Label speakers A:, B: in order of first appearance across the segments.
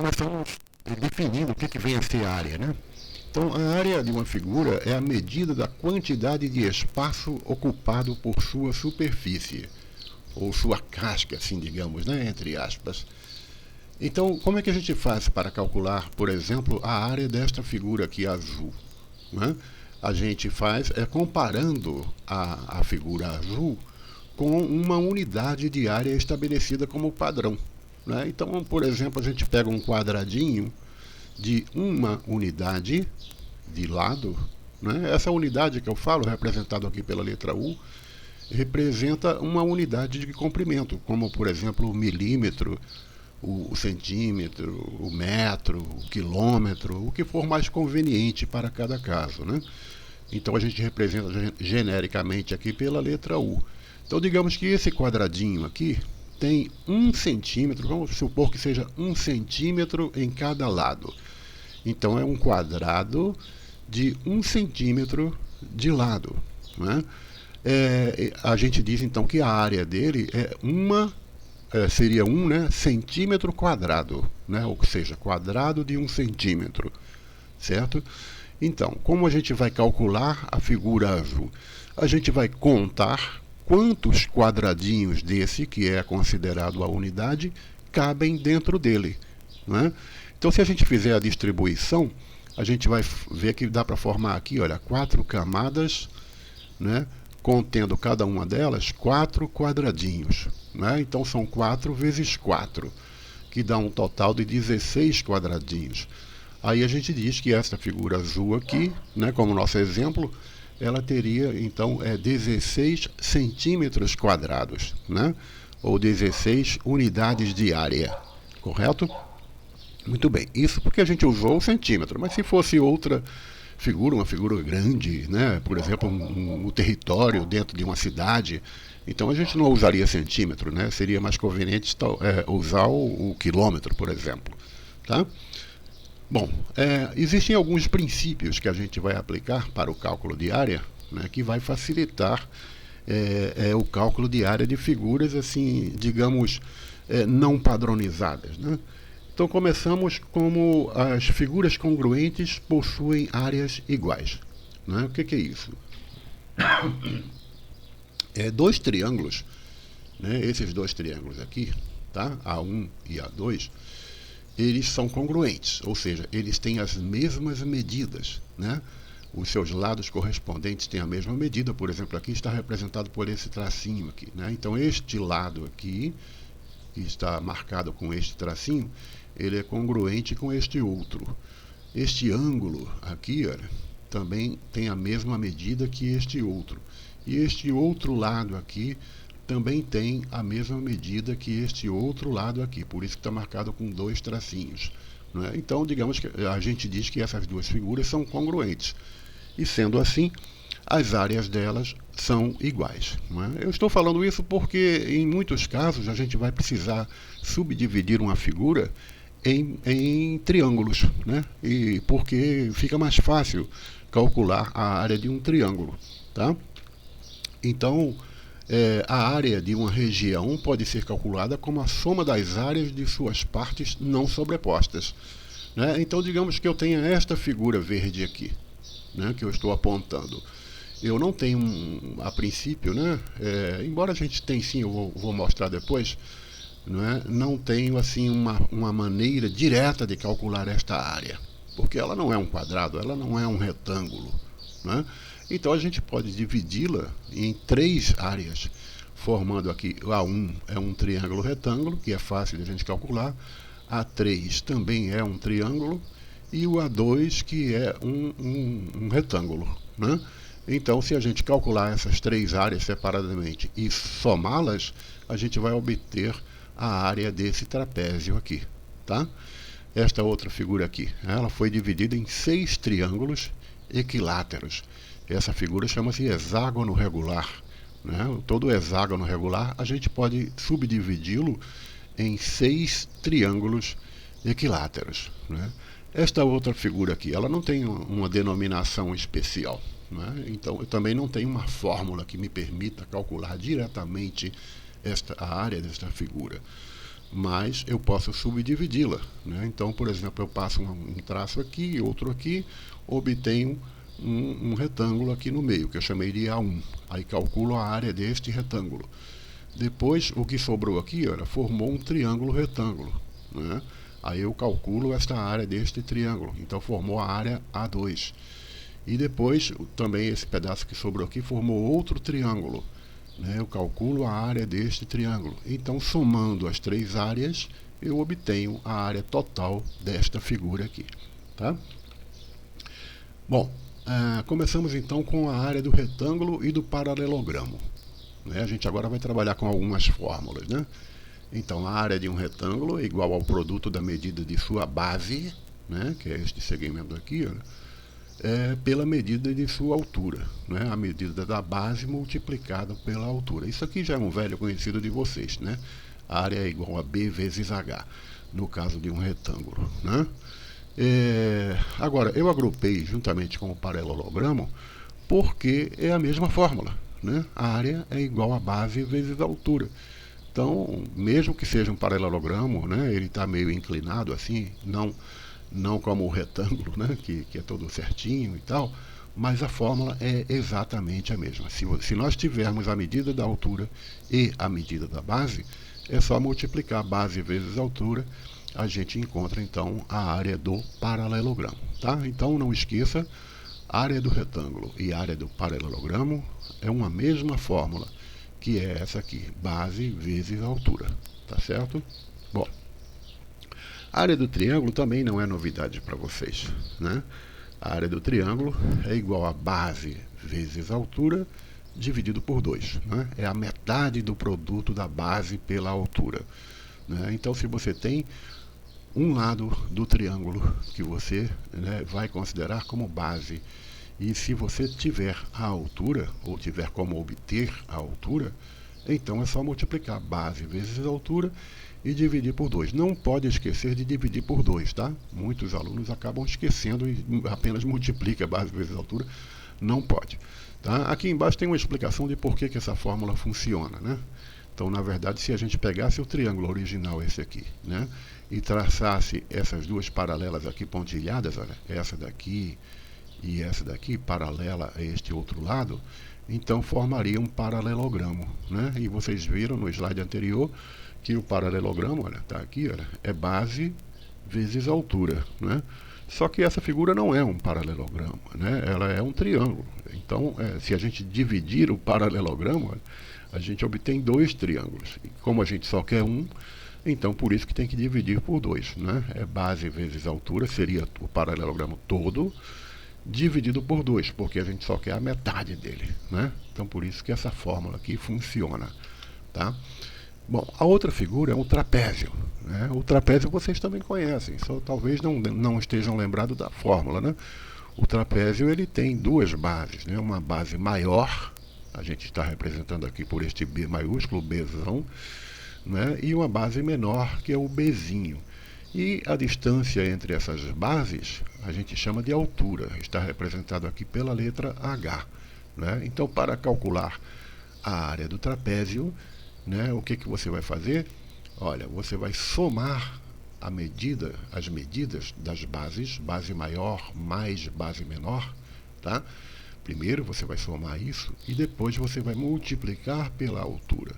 A: começamos definindo o que vem a ser a área, né? Então, a área de uma figura é a medida da quantidade de espaço ocupado por sua superfície, ou sua casca, assim digamos, né? Entre aspas. Então, como é que a gente faz para calcular, por exemplo, a área desta figura aqui azul? Né? A gente faz comparando a figura azul com uma unidade de área estabelecida como padrão. Né? Então, por exemplo, a gente pega um quadradinho de uma unidade de lado. Né? Essa unidade que eu falo, representado aqui pela letra U, representa uma unidade de comprimento, como, por exemplo, o milímetro, o centímetro, o metro, o quilômetro, o que for mais conveniente para cada caso, né? Então a gente representa genericamente aqui pela letra U. Então digamos que esse quadradinho aqui tem 1 centímetro, vamos supor que seja 1 centímetro em cada lado. Então é um quadrado de 1 centímetro de lado, né? A gente diz então que a área dele seria né, centímetro quadrado, né? Ou seja, quadrado de 1 centímetro, certo? Então, como a gente vai calcular a figura azul? A gente vai contar quantos quadradinhos desse, que é considerado a unidade, cabem dentro dele, né? Então, se a gente fizer a distribuição, a gente vai ver que dá para formar aqui, olha, 4 camadas, né? Contendo cada uma delas 4 quadradinhos. Né? Então são 4 vezes 4, que dá um total de 16 quadradinhos. Aí a gente diz que essa figura azul aqui, né, como nosso exemplo, ela teria então 16 centímetros quadrados, né? Ou 16 unidades de área, correto? Muito bem, isso porque a gente usou o centímetro, mas se fosse outra figura, uma figura grande, né? Por exemplo, um território dentro de uma cidade, então a gente não usaria centímetro, né? Seria mais conveniente usar o quilômetro, por exemplo. Tá? Bom, existem alguns princípios que a gente vai aplicar para o cálculo de área, né? Que vai facilitar o cálculo de área de figuras, assim, digamos, não padronizadas, né? Então começamos como as figuras congruentes possuem áreas iguais. Né? O que é isso? Dois triângulos, né? Esses dois triângulos aqui, tá? A1 e A2, eles são congruentes, ou seja, eles têm as mesmas medidas. Né? Os seus lados correspondentes têm a mesma medida, por exemplo, aqui está representado por esse tracinho aqui. Né? Então este lado aqui, que está marcado com este tracinho, ele é congruente com este outro. Este ângulo aqui, olha, também tem a mesma medida que este outro. E este outro lado aqui também tem a mesma medida que este outro lado aqui. Por isso que está marcado com 2 tracinhos. Não é? Então, digamos que a gente diz que essas duas figuras são congruentes. E sendo assim, as áreas delas são iguais. Não é? Eu estou falando isso porque, em muitos casos, a gente vai precisar subdividir uma figura em triângulos, né? E porque fica mais fácil calcular a área de um triângulo. Tá? Então, a área de uma região pode ser calculada como a soma das áreas de suas partes não sobrepostas. Né? Então, digamos que eu tenha esta figura verde aqui, né, que eu estou apontando. Eu não tenho, a princípio, né, embora a gente tenha sim, eu vou mostrar depois, não tenho assim uma maneira direta de calcular esta área, porque ela não é um quadrado, ela não é um retângulo. Né? Então a gente pode dividi-la em 3 áreas, formando aqui A1 é um triângulo retângulo, que é fácil de a gente calcular, A3 também é um triângulo, e o A2 que é um retângulo. Né? Então, se a gente calcular essas 3 áreas separadamente e somá-las, a gente vai obter a área desse trapézio aqui. Tá? Esta outra figura aqui, ela foi dividida em 6 triângulos equiláteros. Essa figura chama-se hexágono regular. Né? Todo hexágono regular a gente pode subdividi-lo em 6 triângulos equiláteros. Né? Esta outra figura aqui, ela não tem uma denominação especial. Né? Então, eu também não tenho uma fórmula que me permita calcular diretamente a área desta figura. mas eu posso subdividi-la, né? Então, por exemplo, eu passo um traço aqui, outro aqui, obtenho um retângulo aqui no meio, que eu chamei de A1. Aí calculo a área deste retângulo. Depois, o que sobrou aqui, olha, formou um triângulo retângulo, né? Aí eu calculo esta área deste triângulo, então formou a área A2. E depois, também esse pedaço que sobrou aqui formou outro triângulo, né? Eu calculo a área deste triângulo. Então, somando as três áreas, eu obtenho a área total desta figura aqui, tá? Bom, começamos então com a área do retângulo e do paralelogramo, né? A gente agora vai trabalhar com algumas fórmulas, né? Então, a área de um retângulo é igual ao produto da medida de sua base, né? Que é este segmento aqui, pela medida de sua altura, né? A medida da base multiplicada pela altura. Isso aqui já é um velho conhecido de vocês, né? A área é igual a B vezes H, no caso de um retângulo, né? Agora, eu agrupei juntamente com o paralelogramo porque é a mesma fórmula, né? A área é igual a base vezes a altura. Então, mesmo que seja um paralelogramo, né, ele está meio inclinado assim, não como o retângulo, né, que é todo certinho e tal, mas a fórmula é exatamente a mesma. Se nós tivermos a medida da altura e a medida da base, é só multiplicar base vezes altura, a gente encontra então a área do paralelogramo, tá? Então não esqueça, área do retângulo e área do paralelogramo é uma mesma fórmula, que é essa aqui, base vezes altura, tá certo? Bom, a área do triângulo também não é novidade para vocês, né? A área do triângulo é igual a base vezes altura dividido por 2, né? É a metade do produto da base pela altura, né? Então, se você tem um lado do triângulo que você, né, vai considerar como base, e se você tiver a altura, ou tiver como obter a altura, então é só multiplicar base vezes a altura e dividir por 2. Não pode esquecer de dividir por 2, tá? Muitos alunos acabam esquecendo e apenas multiplica base vezes a altura. Não pode, tá? Aqui embaixo tem uma explicação de por que essa fórmula funciona, né? Então, na verdade, se a gente pegasse o triângulo original, esse aqui, né, e traçasse essas duas paralelas aqui pontilhadas, olha, essa daqui e essa daqui, paralela a este outro lado, então formaria um paralelogramo, né? E vocês viram no slide anterior que o paralelogramo, olha, tá aqui, olha, é base vezes altura, né? Só que essa figura não é um paralelogramo, né? Ela é um triângulo. Então, se a gente dividir o paralelogramo, olha, a gente obtém dois triângulos. E como a gente só quer um, então por isso que tem que dividir por 2, né? É base vezes altura, seria o paralelogramo todo, dividido por 2, porque a gente só quer a metade dele, né? Então por isso que essa fórmula aqui funciona, tá? Bom, a outra figura é o trapézio, né? O trapézio vocês também conhecem, só talvez não estejam lembrados da fórmula, né? O trapézio ele tem duas bases, né? Uma base maior, a gente está representando aqui por este B maiúsculo, Bzão, né? E uma base menor, que é o Bzinho. E a distância entre essas bases a gente chama de altura, está representado aqui pela letra H, né? Então, para calcular a área do trapézio, né, o que você vai fazer? Olha, você vai somar as medidas das bases, base maior mais base menor, tá? Primeiro você vai somar isso e depois você vai multiplicar pela altura.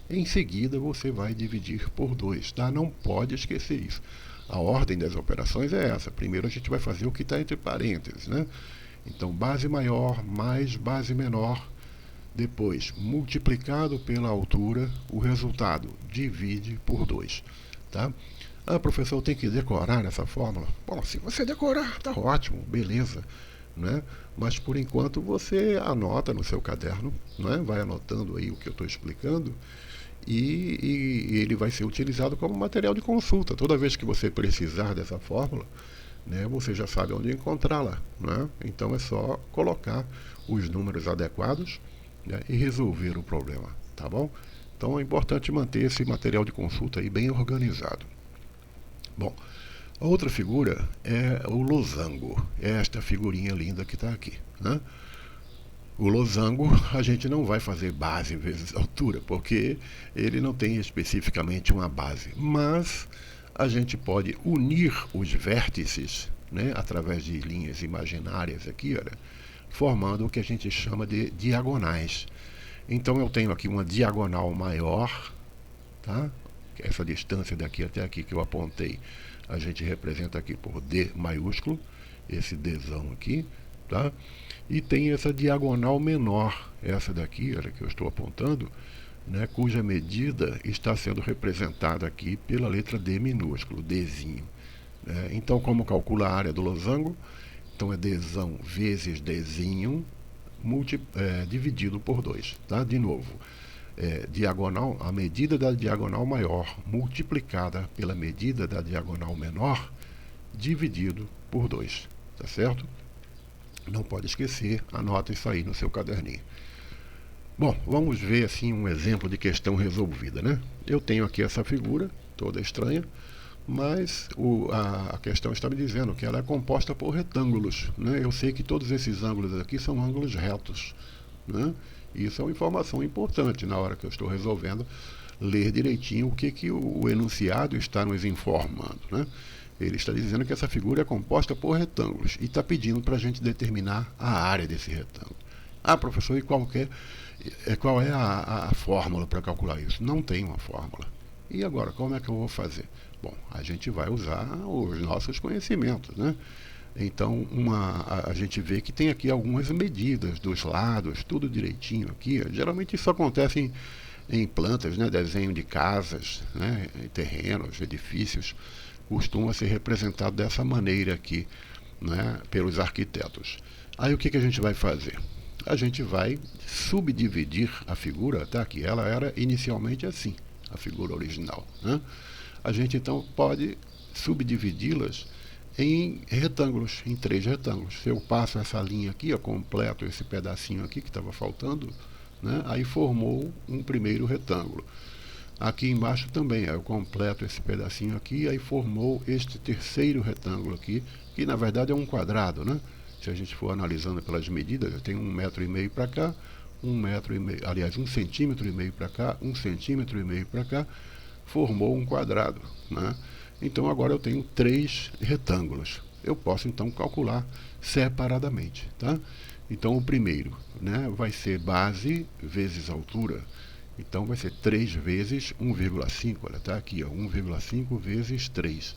A: Em seguida você vai dividir por 2, tá? Não pode esquecer isso. A ordem das operações é essa. Primeiro a gente vai fazer o que está entre parênteses, né? Então, base maior mais base menor. Depois, multiplicado pela altura, o resultado divide por 2, tá? Ah, professor, eu tenho que decorar essa fórmula? Bom, se você decorar, tá ótimo, beleza, né? Mas por enquanto você anota no seu caderno, né? Vai anotando aí o que eu estou explicando e ele vai ser utilizado como material de consulta. Toda vez que você precisar dessa fórmula, né, você já sabe onde encontrá-la, né? Então é só colocar os números adequados, né, e resolver o problema, tá bom? Então é importante manter esse material de consulta aí bem organizado. Bom, a outra figura é o losango, é esta figurinha linda que está aqui, né? O losango, a gente não vai fazer base vezes altura, porque ele não tem especificamente uma base. Mas a gente pode unir os vértices, né, através de linhas imaginárias aqui, olha, formando o que a gente chama de diagonais. Então eu tenho aqui uma diagonal maior, tá? Essa distância daqui até aqui que eu apontei, a gente representa aqui por D maiúsculo, esse Dzão aqui, tá? E tem essa diagonal menor, essa daqui, olha, que eu estou apontando, né, cuja medida está sendo representada aqui pela letra D minúsculo, Dzinho. Né? Então, como calcula a área do losango? Então é Dzão vezes Dzinho dividido por 2. Tá? De novo, diagonal, a medida da diagonal maior multiplicada pela medida da diagonal menor dividido por 2. Tá certo? Não pode esquecer, anota isso aí no seu caderninho. Bom, vamos ver assim um exemplo de questão resolvida, né? Eu tenho aqui essa figura, toda estranha, mas a questão está me dizendo que ela é composta por retângulos, né? Eu sei que todos esses ângulos aqui são ângulos retos, né? Isso é uma informação importante na hora que eu estou resolvendo, ler direitinho o que o enunciado está nos informando, né? Ele está dizendo que essa figura é composta por retângulos e está pedindo para a gente determinar a área desse retângulo. Ah, professor, e qual é a fórmula para calcular isso? Não tem uma fórmula. E agora, como é que eu vou fazer? Bom, a gente vai usar os nossos conhecimentos, né? Então, a gente vê que tem aqui algumas medidas dos lados, tudo direitinho aqui. Geralmente isso acontece em plantas, né? Desenho de casas, né? Terrenos, edifícios, costuma ser representado dessa maneira aqui, né? Pelos arquitetos. Aí o que a gente vai fazer? A gente vai subdividir a figura, tá? Que ela era inicialmente assim, a figura original, né? A gente então pode subdividi-las em retângulos, em 3 retângulos. Se eu passo essa linha aqui, eu completo esse pedacinho aqui que estava faltando, né? Aí formou um primeiro retângulo. Aqui embaixo também, eu completo esse pedacinho aqui, aí formou este terceiro retângulo aqui, que na verdade é um quadrado, né? Se a gente for analisando pelas medidas, eu tenho 1,5 m para cá, 1,5 m, aliás, 1,5 cm para cá, 1,5 cm para cá, formou um quadrado, né? Então agora eu tenho 3 retângulos. Eu posso então calcular separadamente, tá? Então o primeiro, né, vai ser base vezes altura. Então vai ser 3 vezes 1,5, olha, tá aqui, ó, 1,5 vezes 3,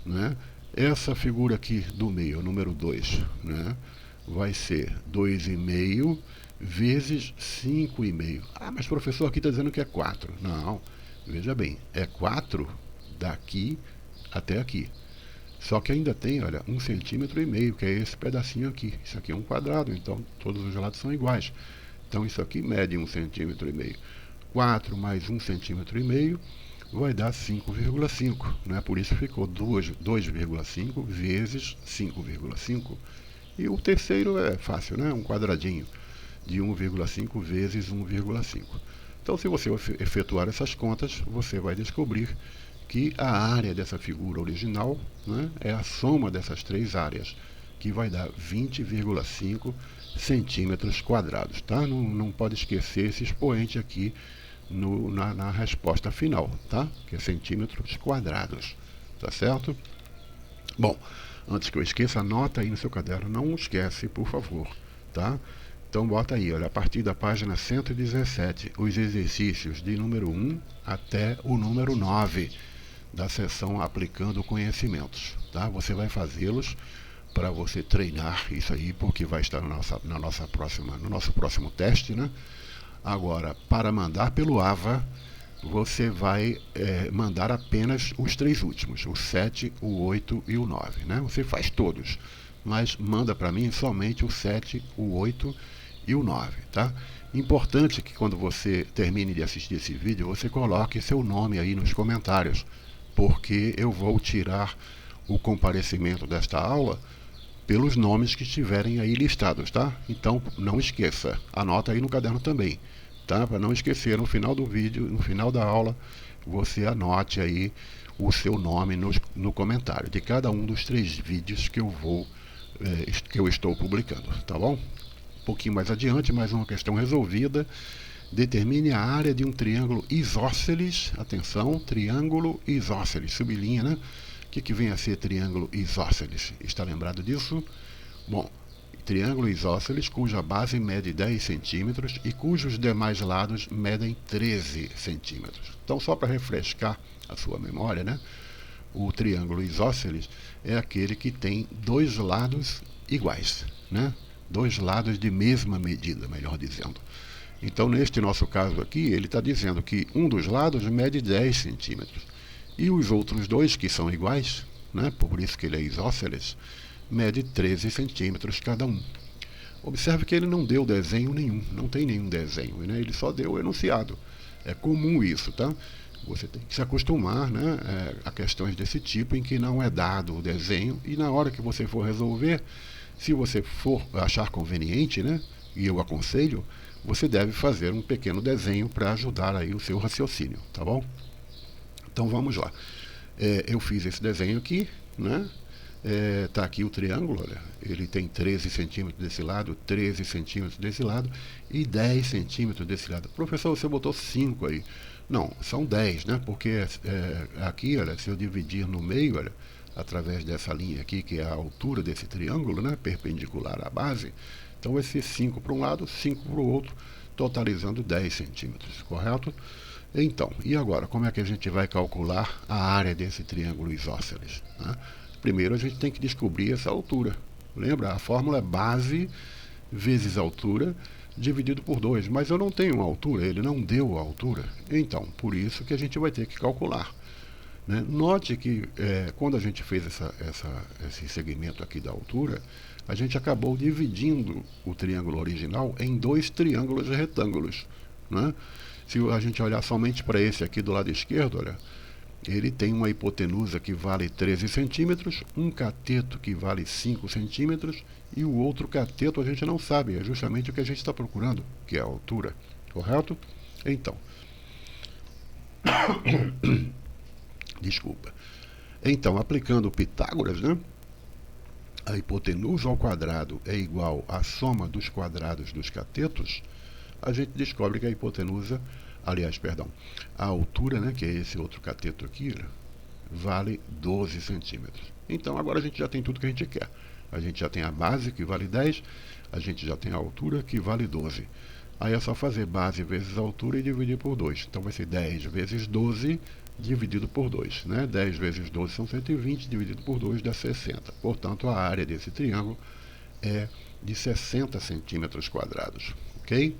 A: né? Essa figura aqui do meio, o número 2, né, vai ser 2,5 vezes 5,5. Ah, mas professor, aqui está dizendo que é 4. Não, veja bem, é 4 daqui até aqui. Só que ainda tem, olha, 1,5 cm, que é esse pedacinho aqui. Isso aqui é um quadrado, então todos os lados são iguais. Então isso aqui mede 1,5 cm. 4 mais 1,5 cm vai dar 5,5. Né? Por isso ficou 2,5 vezes 5,5. E o terceiro é fácil, né? Um quadradinho de 1,5 vezes 1,5. Então, se você efetuar essas contas, você vai descobrir que a área dessa figura original, né, é a soma dessas 3 áreas, que vai dar 20,5 centímetros quadrados. Tá? Não pode esquecer esse expoente aqui na resposta final, tá? Que é centímetros quadrados. Tá certo? Bom, antes que eu esqueça, anota aí no seu caderno, não esquece, por favor, tá? Então bota aí, olha, a partir da página 117, os exercícios de número 1 até o número 9 da seção Aplicando Conhecimentos, tá? Você vai fazê-los para você treinar isso aí, porque vai estar no nosso próximo teste, né? Agora, para mandar pelo AVA, você vai mandar apenas os 3 últimos, o 7, o 8 e o 9, né? Você faz todos, mas manda para mim somente o 7, o 8 e o 9, tá? Importante que quando você termine de assistir esse vídeo, você coloque seu nome aí nos comentários, porque eu vou tirar o comparecimento desta aula pelos nomes que estiverem aí listados, tá? Então, não esqueça, anota aí no caderno também, tá? Para não esquecer, no final do vídeo, no final da aula, você anote aí o seu nome no comentário de cada um dos 3 vídeos que eu estou publicando, tá bom? pouquinho mais adiante, mais uma questão resolvida. Determine a área de um triângulo isósceles. Atenção, triângulo isósceles, sublinha, né? O que vem a ser triângulo isósceles? Está lembrado disso? Bom, triângulo isósceles cuja base mede 10 centímetros e cujos demais lados medem 13 centímetros. Então, só para refrescar a sua memória, né? O triângulo isósceles é aquele que tem dois lados iguais, né? Dois lados de mesma medida, melhor dizendo. Então, neste nosso caso aqui, ele está dizendo que um dos lados mede 10 centímetros. E os outros dois, que são iguais, né, por isso que ele é isósceles, mede 13 centímetros cada um. Observe que ele não deu desenho nenhum, não tem nenhum desenho, né? Ele só deu o enunciado. É comum isso, tá? Você tem que se acostumar, né, a questões desse tipo em que não é dado o desenho, e na hora que você for resolver, se você for achar conveniente, né, e eu aconselho, você deve fazer um pequeno desenho para ajudar aí o seu raciocínio, tá bom? Então vamos lá. Eu fiz esse desenho aqui, né? Tá aqui o triângulo, olha, ele tem 13 centímetros desse lado, 13 centímetros desse lado e 10 centímetros desse lado. Professor, você botou 5 aí. Não, são 10, né? Porque aqui, olha, se eu dividir no meio, olha, através dessa linha aqui, que é a altura desse triângulo, né, perpendicular à base, então vai ser 5 para um lado, 5 para o outro, totalizando 10 centímetros, correto? Então, e agora, como é que a gente vai calcular a área desse triângulo isósceles, né? Primeiro a gente tem que descobrir essa altura. Lembra? A fórmula é base vezes altura dividido por 2. Mas eu não tenho uma altura, ele não deu a altura. Então, por isso que a gente vai ter que calcular, né? Note que quando a gente fez esse segmento aqui da altura, a gente acabou dividindo o triângulo original em dois triângulos retângulos, né? Se a gente olhar somente para esse aqui do lado esquerdo, olha, ele tem uma hipotenusa que vale 13 centímetros, um cateto que vale 5 centímetros e o outro cateto a gente não sabe, é justamente o que a gente está procurando, que é a altura, correto? Então, desculpa. Então, aplicando Pitágoras, né? A hipotenusa ao quadrado é igual à soma dos quadrados dos catetos, a gente descobre que a hipotenusa, aliás, perdão, a altura, né, que é esse outro cateto aqui, vale 12 centímetros. Então, agora a gente já tem tudo que a gente quer. A gente já tem a base, que vale 10, a gente já tem a altura, que vale 12. Aí é só fazer base vezes altura e dividir por 2. Então, vai ser 10 vezes 12 dividido por 2. Né? 10 vezes 12 são 120, dividido por 2 dá 60. Portanto, a área desse triângulo é de 60 centímetros quadrados. Ok?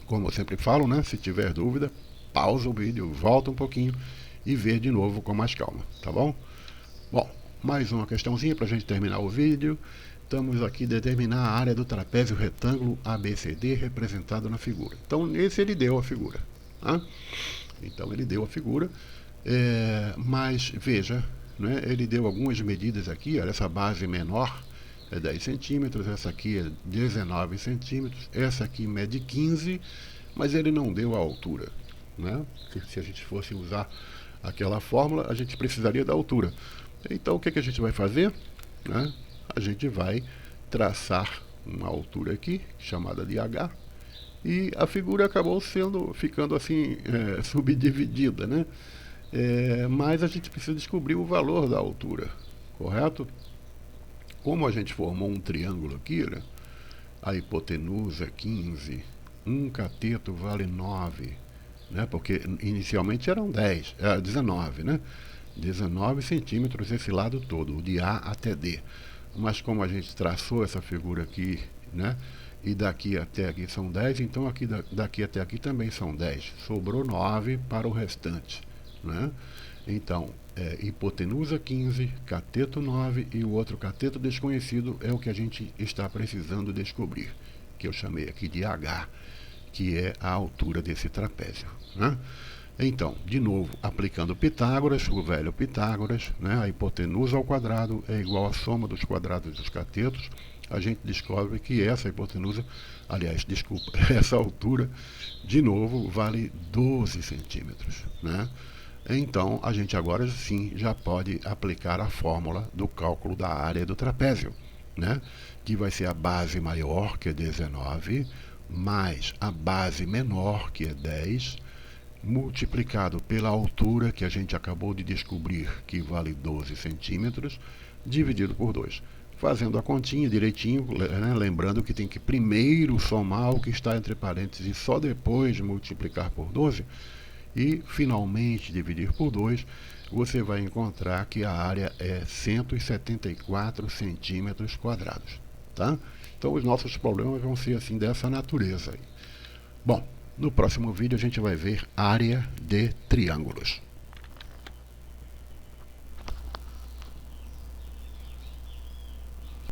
A: Como eu sempre falo, né? Se tiver dúvida, pausa o vídeo, volta um pouquinho e vê de novo com mais calma, tá bom? Bom, mais uma questãozinha para a gente terminar o vídeo. Estamos aqui determinar a área do trapézio retângulo ABCD representado na figura. Então, esse ele deu a figura. Tá? Então, ele deu a figura, mas veja, né, ele deu algumas medidas aqui. Olha, essa base menor é 10 centímetros, essa aqui é 19 centímetros, essa aqui mede 15, mas ele não deu a altura, né? Se a gente fosse usar aquela fórmula, a gente precisaria da altura. Então, o que a gente vai fazer? Né? A gente vai traçar uma altura aqui, chamada de H, e a figura acabou ficando assim, subdividida, né? Mas a gente precisa descobrir o valor da altura, correto? Como a gente formou um triângulo aqui, né? A hipotenusa é 15, um cateto vale 9, né? Porque inicialmente eram 19, né? 19 centímetros esse lado todo, de A até D. Mas como a gente traçou essa figura aqui, né? E daqui até aqui são 10, então aqui daqui até aqui também são 10. Sobrou 9 para o restante, né? Então, hipotenusa 15, cateto 9 e o outro cateto desconhecido é o que a gente está precisando descobrir, que eu chamei aqui de H, que é a altura desse trapézio, né? Então, de novo, aplicando Pitágoras, o velho Pitágoras, né? A hipotenusa ao quadrado é igual à soma dos quadrados dos catetos. A gente descobre que essa hipotenusa, aliás, desculpa, essa altura, de novo, vale 12 centímetros, né? Então, a gente agora sim já pode aplicar a fórmula do cálculo da área do trapézio, né? que vai ser a base maior, que é 19, mais a base menor, que é 10, multiplicado pela altura, que a gente acabou de descobrir, que vale 12 centímetros, dividido por 2. Fazendo a continha direitinho, né? Lembrando que tem que primeiro somar o que está entre parênteses e só depois multiplicar por 12, e finalmente dividir por 2, você vai encontrar que a área é 174 centímetros quadrados. Tá? Então os nossos problemas vão ser assim dessa natureza aí. Bom, no próximo vídeo a gente vai ver área de triângulos.